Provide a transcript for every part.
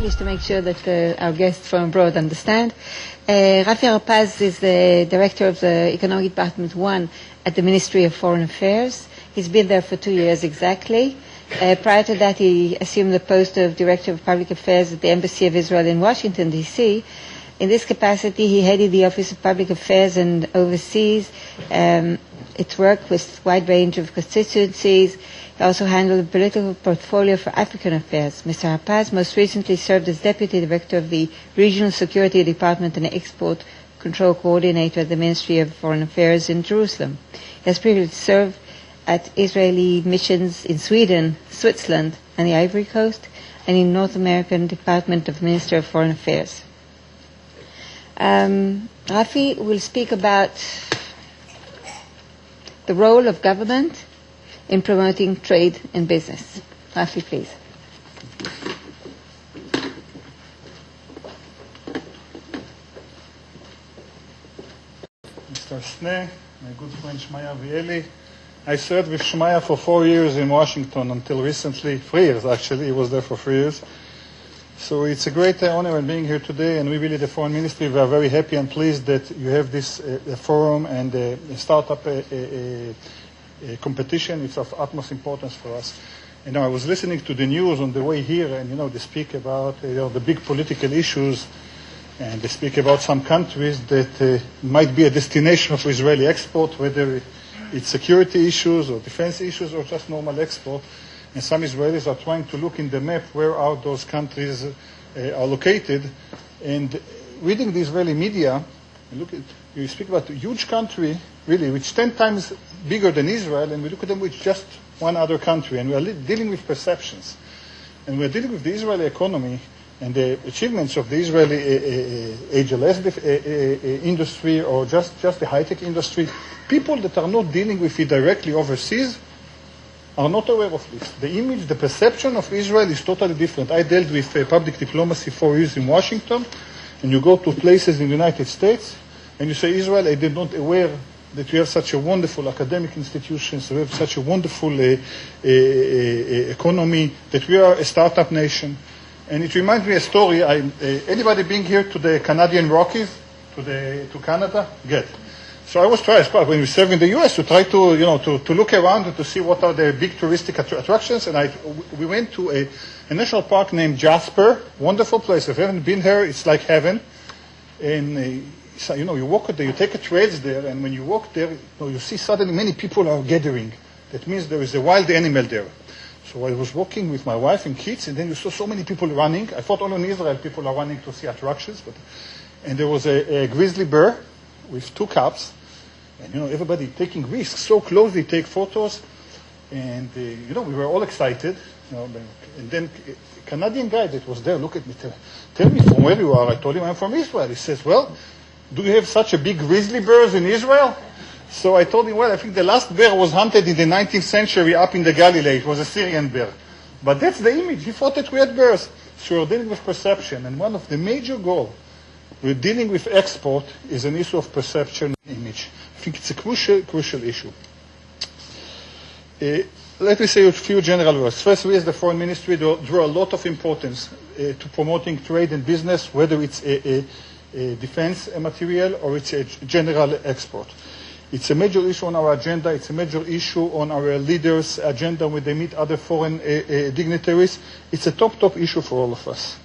English to make sure that our guests from abroad understand. Rafi Harpaz is the director of the Economic Department 1 at the Ministry of Foreign Affairs. He's been there for 2 years exactly. Prior to that, he assumed the post of Director of Public Affairs at the Embassy of Israel in Washington, D.C. In this capacity, he headed the Office of Public Affairs and oversees its work with a wide range of constituencies. He also handled the political portfolio for African affairs. Mr. Harpaz most recently served as Deputy Director of the Regional Security Department and Export Control Coordinator at the Ministry of Foreign Affairs in Jerusalem. He has previously served at Israeli missions in Sweden, Switzerland, and the Ivory Coast, and in North American Department of the Minister of Foreign Affairs. Rafi will speak about the role of government in promoting trade and business. Rafi, please. Mr. Sneh, my good friend Shmaya Vieli. I served with Shmaya for 4 years in Washington until recently, 3 years actually. He was there for 3 years. So it's a great honor in being here today, and we really, the Foreign Ministry, we are very happy and pleased that you have this forum and startup competition. It's of utmost importance for us. You know, I was listening to the news on the way here, and they speak about the big political issues, and they speak about some countries that might be a destination of Israeli export, whether it's security issues or defense issues or just normal export. And some Israelis are trying to look in the map where are those countries are located. And reading the Israeli media, you speak about a huge country, really, which 10 times bigger than Israel, and we look at them with just one other country. And we are dealing with perceptions. And we're dealing with the Israeli economy and the achievements of the Israeli HLS industry or just the high-tech industry. People that are not dealing with it directly overseas are not aware of this. The image, the perception of Israel is totally different. I dealt with public diplomacy 4 years in Washington, and you go to places in the United States, and you say, Israel, I did not aware that you have such a wonderful academic institutions, we have such a wonderful economy, that we are a startup nation. And it reminds me of a story. Anybody been here to the Canadian Rockies, to Canada? Good. So I was trying, when we serve in the U.S., to try to look around and to see what are the big touristic attractions. And we went to a national park named Jasper, wonderful place. If you haven't been there, it's like heaven. And you walk there, you take a trails there, and when you walk there, you see suddenly many people are gathering. That means there is a wild animal there. So I was walking with my wife and kids, and then you saw so many people running. I thought only in Israel people are running to see attractions, and there was a grizzly bear with 2 cubs. And, everybody taking risks, so closely take photos. And, we were all excited. And then a Canadian guy that was there looked at me, tell me from where you are. I told him I'm from Israel. He says, well, do you have such a big grizzly bears in Israel? So I told him, well, I think the last bear was hunted in the 19th century up in the Galilee. It was a Syrian bear. But that's the image. He thought that we had bears. So we're dealing with perception. And one of the major goals with dealing with export is an issue of perception and image. I think it's a crucial issue. Let me say a few general words. First, we as the Foreign Ministry draw a lot of importance to promoting trade and business, whether it's a defense material or it's a general export. It's a major issue on our agenda. It's a major issue on our leaders' agenda when they meet other foreign dignitaries. It's a top issue for all of us.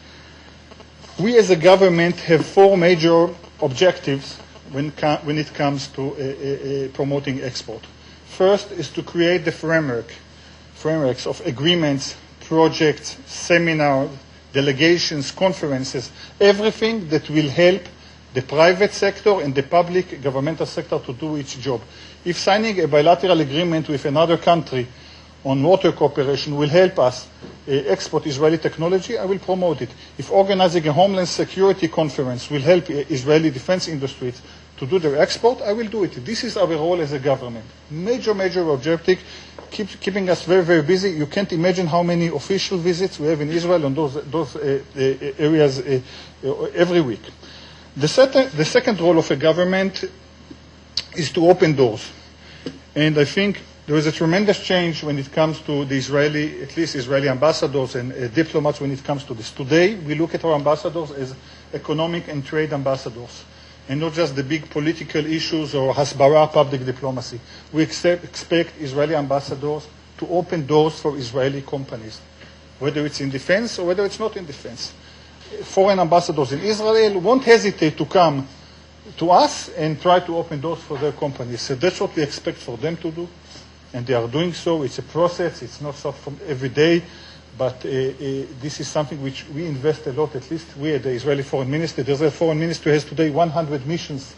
We as a government have 4 major objectives when it comes to promoting export. First is to create the frameworks of agreements, projects, seminars, delegations, conferences, everything that will help the private sector and the public governmental sector to do its job. If signing a bilateral agreement with another country on water cooperation will help us export Israeli technology, I will promote it. If organizing a homeland security conference will help Israeli defense industries to do their export, I will do it. This is our role as a government. Major objective, keeping us very busy. You can't imagine how many official visits we have in Israel on those areas every week. The second role of a government is to open doors. And I think There is a tremendous change when it comes to the Israeli, at least Israeli ambassadors and diplomats when it comes to this. Today, we look at our ambassadors as economic and trade ambassadors, and not just the big political issues or hasbara, public diplomacy. We expect Israeli ambassadors to open doors for Israeli companies, whether it's in defense or whether it's not in defense. Foreign ambassadors in Israel won't hesitate to come to us and try to open doors for their companies. So that's what we expect for them to do, and they are doing so. It's a process. It's not something from every day, but this is something which we invest a lot, at least we at the Israeli Foreign Ministry. The Israeli Foreign Ministry has today 100 missions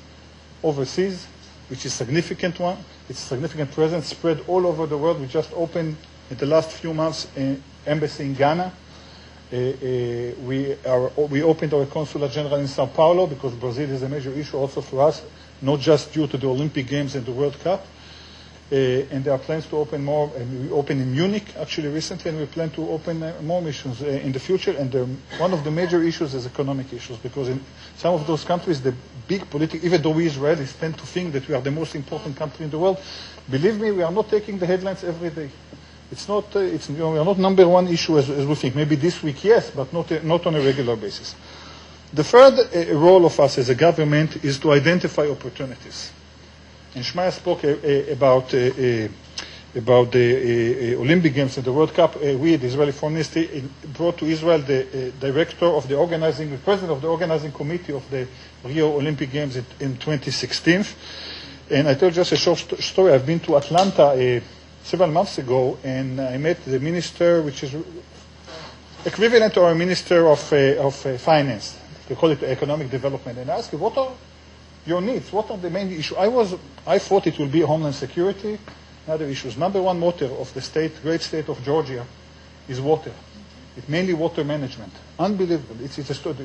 overseas, which is a significant one. It's a significant presence spread all over the world. We just opened in the last few months an embassy in Ghana. We opened our Consulate General in Sao Paulo because Brazil is a major issue also for us, not just due to the Olympic Games and the World Cup. And there are plans to open more. And we opened in Munich actually recently, and we plan to open more missions in the future. And one of the major issues is economic issues, because in some of those countries, the big political, even though we Israelis tend to think that we are the most important country in the world, believe me, we are not taking the headlines every day. It's not. We are not number one issue as we think. Maybe this week, yes, but not on a regular basis. The third role of us as a government is to identify opportunities. And Shmaya spoke about the Olympic Games and the World Cup. We, the Israeli Foreign Ministry, brought to Israel the director of the president of the organizing committee of the Rio Olympic Games in 2016. And I tell just a short story. I've been to Atlanta several months ago, and I met the minister, which is equivalent to our minister of finance. They call it economic development. And I asked him, what are your needs? What are the main issues? I thought it will be homeland security and other issues. Number one motor of the great state of Georgia, is water. It's mainly water management. Unbelievable. It's a story.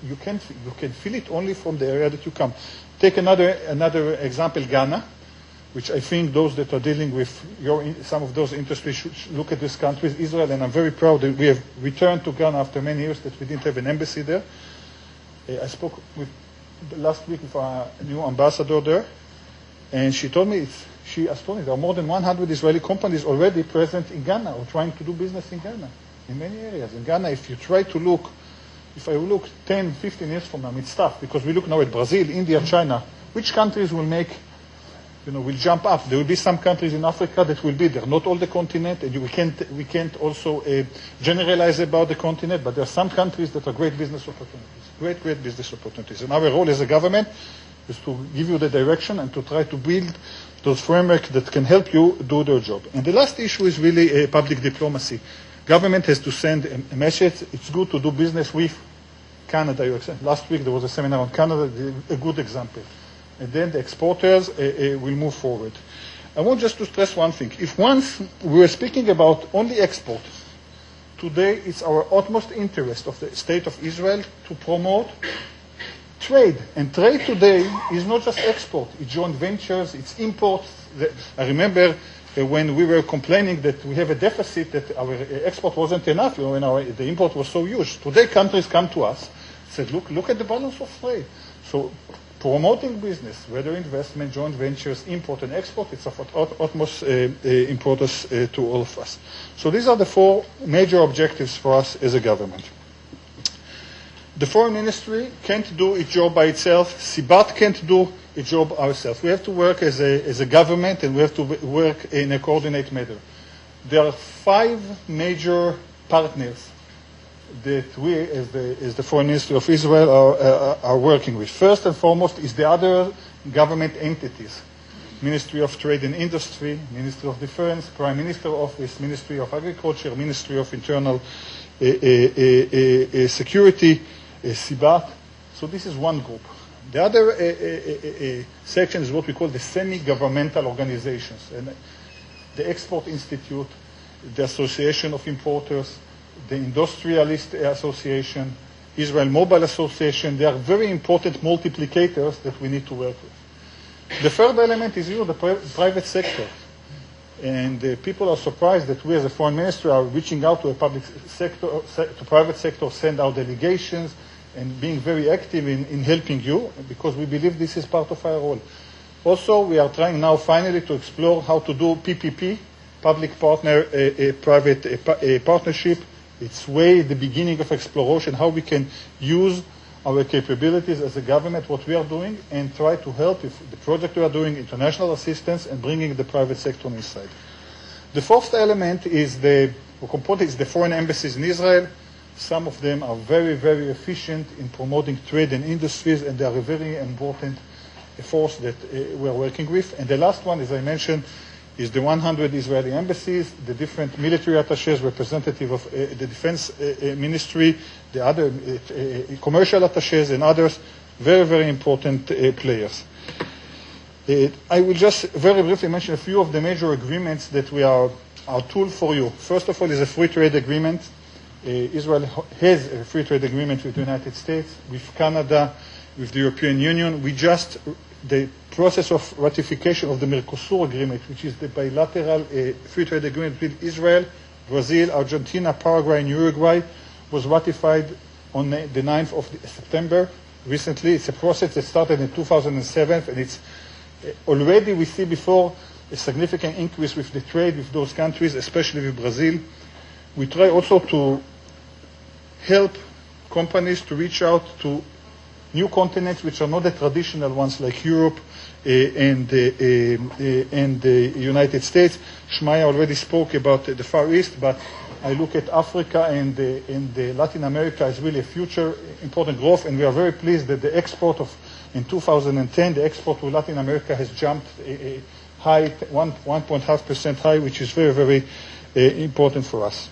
You can feel it only from the area that you come. Take another example, Ghana, which I think those that are dealing with some of those industries should look at these countries. Israel, and I'm very proud that we have returned to Ghana after many years that we didn't have an embassy there. I spoke last week with our new ambassador there, and she told me there are more than 100 Israeli companies already present in Ghana or trying to do business in Ghana in many areas. In Ghana, if I look 10, 15 years from now, it's tough because we look now at Brazil, India, China. Which countries will jump up? There will be some countries in Africa that will be there, not all the continent, and we can't also generalize about the continent, but there are some countries that are great business opportunities, great business opportunities. And our role as a government is to give you the direction and to try to build those frameworks that can help you do their job. And the last issue is really public diplomacy. Government has to send a message. It's good to do business with Canada. Last week there was a seminar on Canada, a good example. And then the exporters will move forward. I want just to stress one thing. If once we were speaking about only export, today it's our utmost interest of the state of Israel to promote trade. And trade today is not just export. It's joint ventures, it's imports. I remember when we were complaining that we have a deficit, that our export wasn't enough, when the import was so huge. Today countries come to us, said, look at the balance of trade. So promoting business, whether investment, joint ventures, import and export, it's of utmost importance to all of us. So these are the four major objectives for us as a government. The Foreign Ministry can't do its job by itself. Sibat can't do its job ourselves. We have to work as a government, and we have to work in a coordinated manner. There are 5 major partners that we, as the Foreign Ministry of Israel, are working with. First and foremost is the other government entities. Ministry of Trade and Industry, Ministry of Defense, Prime Minister Office, Ministry of Agriculture, Ministry of Internal Security, Sibat. So this is one group. The other section is what we call the semi-governmental organizations. And the Export Institute, the Association of Importers, the Industrialist Association, Israel Mobile Association. They are very important multiplicators that we need to work with. The third element is the private sector. And people are surprised that we as a foreign ministry are reaching out to a public sector, to private sector, send out delegations, and being very active in helping you, because we believe this is part of our role. Also, we are trying now finally to explore how to do PPP, public-private partnership. It's way the beginning of exploration, how we can use our capabilities as a government, what we are doing, and try to help if the project we are doing, international assistance, and bringing the private sector inside. The fourth element is the component is the foreign embassies in Israel. Some of them are very, very efficient in promoting trade and industries, and they are a very important force that we are working with. And the last one, as I mentioned, is the 100 Israeli embassies, the different military attaches, representative of the defense ministry, the other commercial attaches and others, very, very important players. I will just very briefly mention a few of the major agreements that we are our tool for you. First of all is a free trade agreement. Israel has a free trade agreement with the United States, with Canada, with the European Union. The process of ratification of the Mercosur agreement, which is the bilateral free trade agreement with Israel, Brazil, Argentina, Paraguay, and Uruguay, was ratified on the 9th of September recently. It's a process that started in 2007, and it's already we see before a significant increase with the trade with those countries, especially with Brazil. We try also to help companies to reach out to new continents which are not the traditional ones like Europe and the United States. Shmaya already spoke about the Far East, but I look at Africa and Latin America as really a future important growth, and we are very pleased that the export in 2010, the export to Latin America has jumped a high, 1.5% high, which is very, very important for us.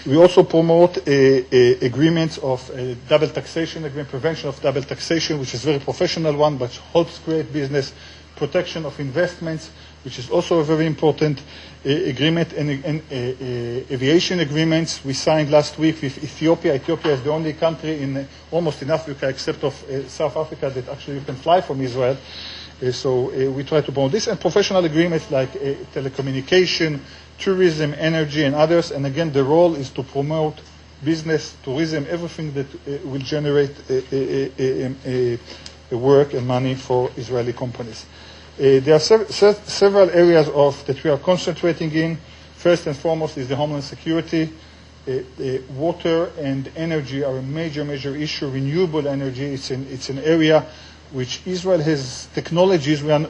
We also promote agreements of double taxation agreement, prevention of double taxation, which is a very professional one, but helps create business, protection of investments, which is also a very important agreement, and aviation agreements we signed last week with Ethiopia. Ethiopia is the only country almost in Africa, except of South Africa, that actually you can fly from Israel. So we try to promote this, and professional agreements like telecommunication, tourism, energy, and others. And again, the role is to promote business, tourism, everything that will generate work and money for Israeli companies. There are several areas that we are concentrating in. First and foremost is the homeland security. Water and energy are a major, major issue. Renewable energy, it's an area which Israel has technologies, we are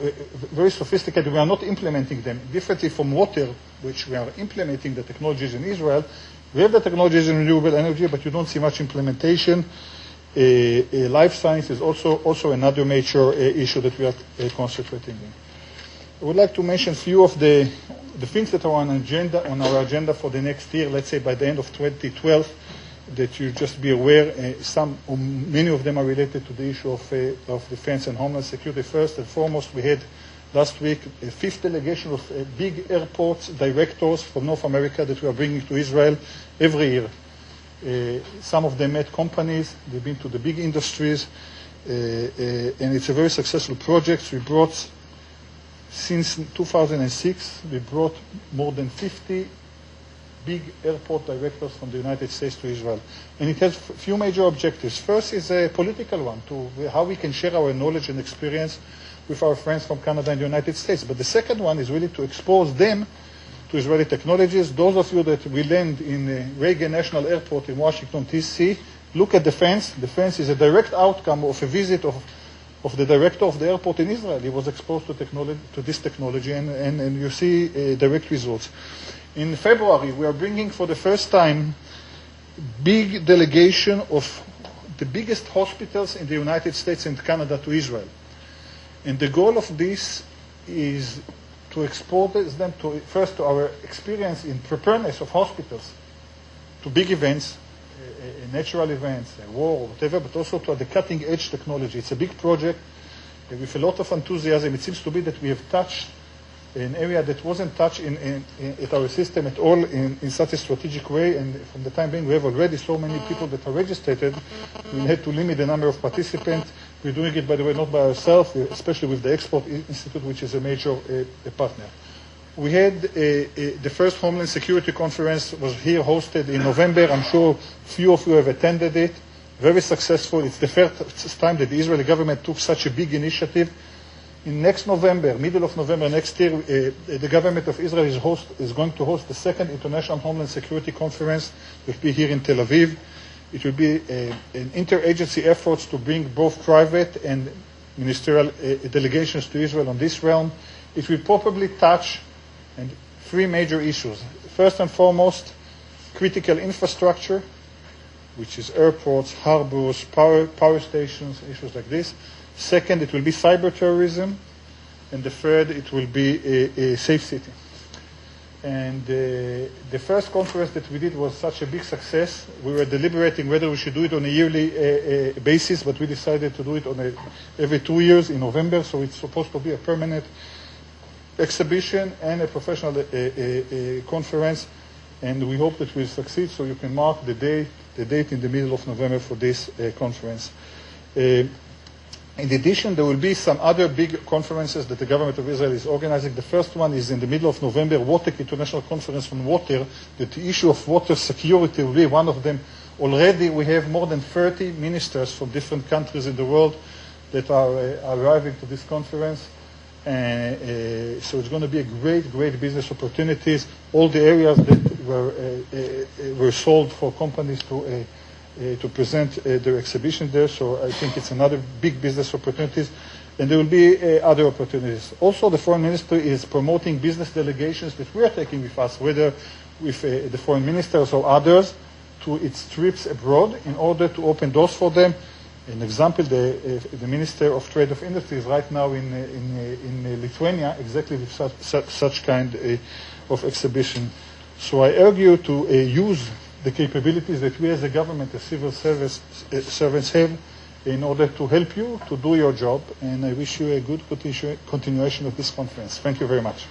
very sophisticated, we are not implementing them. Differently from water, which we are implementing the technologies in Israel, we have the technologies in renewable energy, but you don't see much implementation. Life science is also another major issue that we are concentrating in. I would like to mention a few of the things that are on our agenda for the next year, let's say by the end of 2012, that you just be aware. Many of them are related to the issue of defense and homeland security. First and foremost, we had last week a 5th delegation of big airports directors from North America that we are bringing to Israel every year. Some of them met companies, they've been to the big industries, and it's a very successful project. We brought, since 2006, we brought more than 50 big airport directors from the United States to Israel. And it has a few major objectives. First is a political one, how we can share our knowledge and experience with our friends from Canada and the United States. But the second one is really to expose them to Israeli technologies. Those of you that will land in Reagan National Airport in Washington, D.C., look at the fence. The fence is a direct outcome of a visit of the director of the airport in Israel. He was exposed to this technology, and you see direct results. In February, we are bringing for the first time big delegation of the biggest hospitals in the United States and Canada to Israel. And the goal of this is to expose them first to our experience in preparedness of hospitals to big events, natural events, war, whatever, but also to the cutting edge technology. It's a big project with a lot of enthusiasm. It seems to be that we have touched an area that wasn't touched at our system at all in such a strategic way, and from the time being we have already so many people that are registered, we had to limit the number of participants. We're doing it, by the way, not by ourselves, especially with the Export Institute, which is a major partner. We had the first Homeland Security Conference was here hosted in November. I'm sure few of you have attended it. Very successful. It's the first time that the Israeli government took such a big initiative In next November, middle of November next year, the government of Israel is going to host the second International Homeland Security Conference. It will be here in Tel Aviv. It will be an interagency effort to bring both private and ministerial delegations to Israel on this realm. It will probably touch three major issues. First and foremost, critical infrastructure, which is airports, harbors, power stations, issues like this. Second, it will be cyber terrorism. And the third, it will be a safe city. And the first conference that we did was such a big success. We were deliberating whether we should do it on a yearly basis, but we decided to do it on every 2 years in November. So it's supposed to be a permanent exhibition and a professional conference. And we hope that we'll succeed. So you can mark the date in the middle of November for this conference. In addition, there will be some other big conferences that the government of Israel is organizing. The first one is in the middle of November, WATEC International Conference on Water. That the issue of water security will be one of them. Already we have more than 30 ministers from different countries in the world that are arriving to this conference. So it's going to be a great business opportunities. All the areas that were sold for companies to present their exhibition there. So I think it's another big business opportunities. And there will be other opportunities. Also, the foreign ministry is promoting business delegations that we are taking with us, whether with the foreign ministers or others, to its trips abroad in order to open doors for them. An example, the Minister of Trade of Industry is right now in Lithuania, exactly with such kind of exhibition. So I urge you to use the capabilities that we as a government, as civil servants have in order to help you to do your job. And I wish you a good continuation of this conference. Thank you very much.